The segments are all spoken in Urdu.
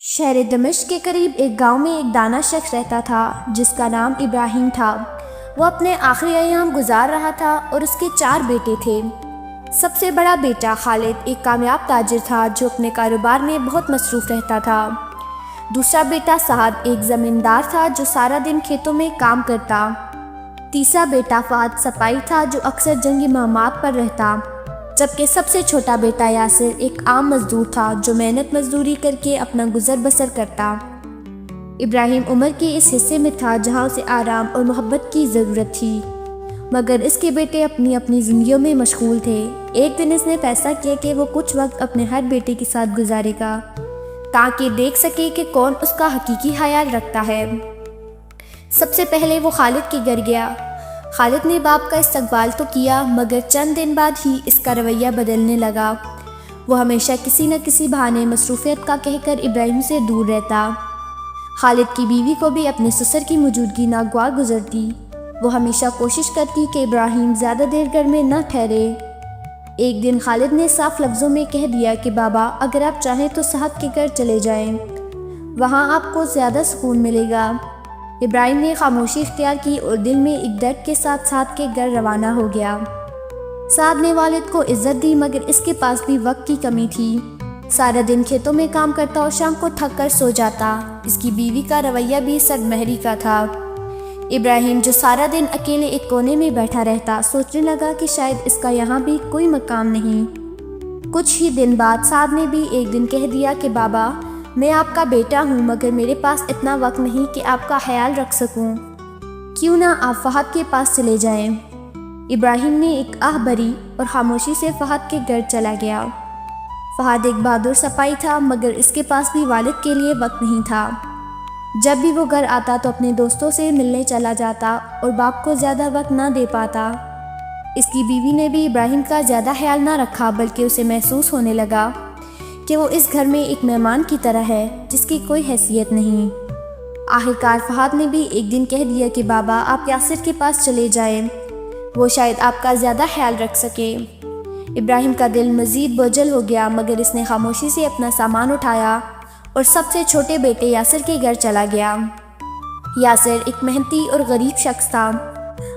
شہر دمشق کے قریب ایک گاؤں میں ایک دانا شخص رہتا تھا جس کا نام ابراہیم تھا۔ وہ اپنے آخری ایام گزار رہا تھا اور اس کے 4 بیٹے تھے۔ سب سے بڑا بیٹا خالد ایک کامیاب تاجر تھا جو اپنے کاروبار میں بہت مصروف رہتا تھا۔ دوسرا بیٹا سعد ایک زمیندار تھا جو سارا دن کھیتوں میں کام کرتا۔ تیسرا بیٹا فہد سپاہی تھا جو اکثر جنگی مہمات پر رہتا، جبکہ سب سے چھوٹا بیٹا یاسر ایک عام مزدور تھا جو محنت مزدوری کر کے اپنا گزر بسر کرتا۔ ابراہیم عمر کے اس حصے میں تھا جہاں اسے آرام اور محبت کی ضرورت تھی، مگر اس کے بیٹے اپنی اپنی زندگیوں میں مشغول تھے۔ ایک دن اس نے فیصلہ کیا کہ وہ کچھ وقت اپنے ہر بیٹے کے ساتھ گزارے گا تاکہ دیکھ سکے کہ کون اس کا حقیقی خیال رکھتا ہے۔ سب سے پہلے وہ خالد کے گھر گیا۔ خالد نے باپ کا استقبال تو کیا، مگر چند دن بعد ہی اس کا رویہ بدلنے لگا۔ وہ ہمیشہ کسی نہ کسی بہانے مصروفیت کا کہہ کر ابراہیم سے دور رہتا۔ خالد کی بیوی کو بھی اپنے سسر کی موجودگی ناگوار گزرتی۔ وہ ہمیشہ کوشش کرتی کہ ابراہیم زیادہ دیر گھر میں نہ ٹھہرے۔ ایک دن خالد نے صاف لفظوں میں کہہ دیا کہ بابا، اگر آپ چاہیں تو صاحب کے گھر چلے جائیں، وہاں آپ کو زیادہ سکون ملے گا۔ ابراہیم نے خاموشی اختیار کی اور دل میں ایک درد کے ساتھ سعد کے گھر روانہ ہو گیا۔ سعد نے والد کو عزت دی، مگر اس کے پاس بھی وقت کی کمی تھی۔ سارا دن کھیتوں میں کام کرتا اور شام کو تھک کر سو جاتا۔ اس کی بیوی کا رویہ بھی سرد مہری کا تھا۔ ابراہیم جو سارا دن اکیلے ایک کونے میں بیٹھا رہتا، سوچنے لگا کہ شاید اس کا یہاں بھی کوئی مقام نہیں۔ کچھ ہی دن بعد سعد نے بھی ایک دن کہہ دیا کہ بابا، میں آپ کا بیٹا ہوں، مگر میرے پاس اتنا وقت نہیں کہ آپ کا خیال رکھ سکوں۔ کیوں نہ آپ فہد کے پاس چلے جائیں؟ ابراہیم نے ایک آہ بھری اور خاموشی سے فہد کے گھر چلا گیا۔ فہد ایک بہادر سپاہی تھا، مگر اس کے پاس بھی والد کے لیے وقت نہیں تھا۔ جب بھی وہ گھر آتا تو اپنے دوستوں سے ملنے چلا جاتا اور باپ کو زیادہ وقت نہ دے پاتا۔ اس کی بیوی نے بھی ابراہیم کا زیادہ خیال نہ رکھا، بلکہ اسے محسوس ہونے لگا کہ وہ اس گھر میں ایک مہمان کی طرح ہے جس کی کوئی حیثیت نہیں۔ آخرکار فہد نے بھی ایک دن کہہ دیا کہ بابا، آپ یاسر کے پاس چلے جائیں، وہ شاید آپ کا زیادہ خیال رکھ سکے۔ ابراہیم کا دل مزید بوجھل ہو گیا، مگر اس نے خاموشی سے اپنا سامان اٹھایا اور سب سے چھوٹے بیٹے یاسر کے گھر چلا گیا۔ یاسر ایک محنتی اور غریب شخص تھا،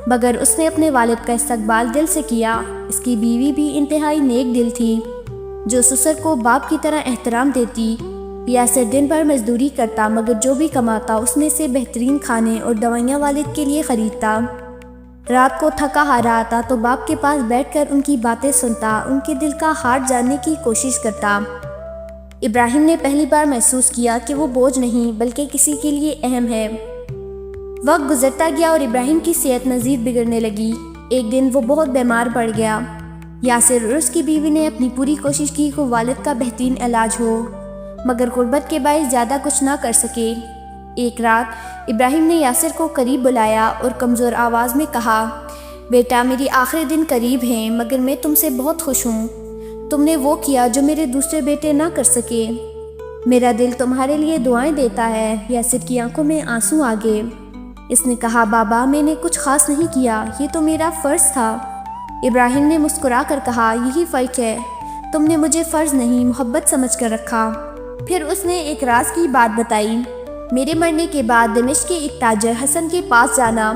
مگر اس نے اپنے والد کا استقبال دل سے کیا۔ اس کی بیوی بھی انتہائی نیک دل تھی، جو سسر کو باپ کی طرح احترام دیتی۔ یاسر دن بھر مزدوری کرتا، مگر جو بھی کماتا اس میں سے بہترین کھانے اور دوائیاں والد کے لیے خریدتا۔ رات کو تھکا ہارا آتا تو باپ کے پاس بیٹھ کر ان کی باتیں سنتا، ان کے دل کا حال جاننے کی کوشش کرتا۔ ابراہیم نے پہلی بار محسوس کیا کہ وہ بوجھ نہیں بلکہ کسی کے لیے اہم ہے۔ وقت گزرتا گیا اور ابراہیم کی صحت مزید بگڑنے لگی۔ ایک دن وہ بہت بیمار پڑ گیا۔ یاسر اور اس کی بیوی نے اپنی پوری کوشش کی کہ والد کا بہترین علاج ہو، مگر غربت کے باعث زیادہ کچھ نہ کر سکے۔ ایک رات ابراہیم نے یاسر کو قریب بلایا اور کمزور آواز میں کہا، بیٹا، میری آخری دن قریب ہیں، مگر میں تم سے بہت خوش ہوں۔ تم نے وہ کیا جو میرے دوسرے بیٹے نہ کر سکے۔ میرا دل تمہارے لیے دعائیں دیتا ہے۔ یاسر کی آنکھوں میں آنسو آ گئے۔ اس نے کہا، بابا، میں نے کچھ خاص نہیں کیا، یہ تو میرا فرض تھا۔ ابراہیم نے مسکرا کر کہا، یہی فرق ہے، تم نے مجھے فرض نہیں محبت سمجھ کر رکھا۔ پھر اس نے ایک راز کی بات بتائی۔ میرے مرنے کے بعد دمشق کے ایک تاجر حسن کے پاس جانا،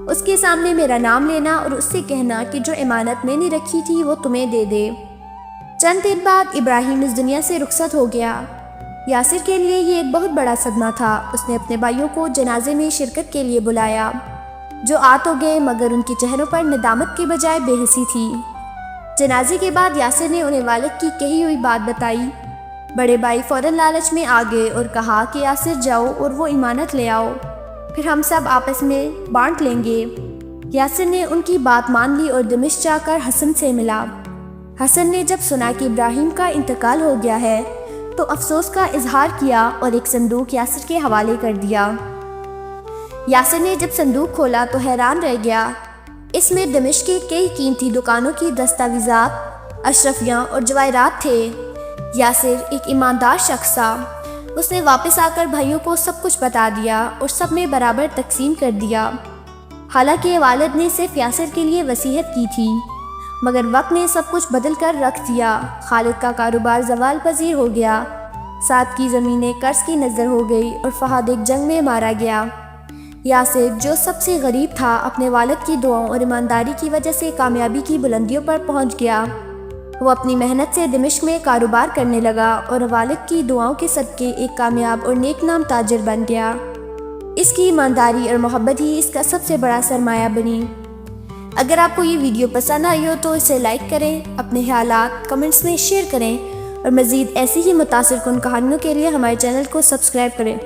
اس کے سامنے میرا نام لینا اور اس سے کہنا کہ جو امانت میں نے رکھی تھی وہ تمہیں دے دے۔ چند دن بعد ابراہیم اس دنیا سے رخصت ہو گیا۔ یاسر کے لیے یہ ایک بہت بڑا صدمہ تھا۔ اس نے اپنے بھائیوں کو جنازے میں شرکت کے لیے بلایا، جو آ تو گئے، مگر ان کے چہروں پر ندامت کے بجائے بے حسی تھی۔ جنازے کے بعد یاسر نے انہیں والد کی کہی ہوئی بات بتائی۔ بڑے بھائی فوراً لالچ میں آ گئے اور کہا کہ یاسر جاؤ اور وہ امانت لے آؤ، پھر ہم سب آپس میں بانٹ لیں گے۔ یاسر نے ان کی بات مان لی اور دمشق جا کر حسن سے ملا۔ حسن نے جب سنا کہ ابراہیم کا انتقال ہو گیا ہے تو افسوس کا اظہار کیا اور ایک صندوق یاسر کے حوالے کر دیا۔ یاسر نے جب صندوق کھولا تو حیران رہ گیا۔ اس میں دمشق کے کئی قیمتی دکانوں کی دستاویزات، اشرفیاں اور جواہرات تھے۔ یاسر ایک ایماندار شخص تھا۔ اس نے واپس آ کر بھائیوں کو سب کچھ بتا دیا اور سب نے برابر تقسیم کر دیا۔ حالانکہ والد نے صرف یاسر کے لیے وصیت کی تھی، مگر وقت نے سب کچھ بدل کر رکھ دیا۔ خالد کا کاروبار زوال پذیر ہو گیا۔ سعد کی زمینیں قرض کی نظر ہو گئی اور فہد ایک جنگ میں مارا گیا۔ یاسر جو سب سے غریب تھا اپنے والد کی دعاؤں اور ایمانداری کی وجہ سے کامیابی کی بلندیوں پر پہنچ گیا۔ وہ اپنی محنت سے دمشق میں کاروبار کرنے لگا اور والد کی دعاؤں کے صدقے ایک کامیاب اور نیک نام تاجر بن گیا۔ اس کی ایمانداری اور محبت ہی اس کا سب سے بڑا سرمایہ بنی۔ اگر آپ کو یہ ویڈیو پسند آئی ہو تو اسے لائک کریں، اپنے خیالات کمنٹس میں شیئر کریں اور مزید ایسی ہی متاثر کن کہانیوں کے لیے ہمارے چینل کو سبسکرائب کریں۔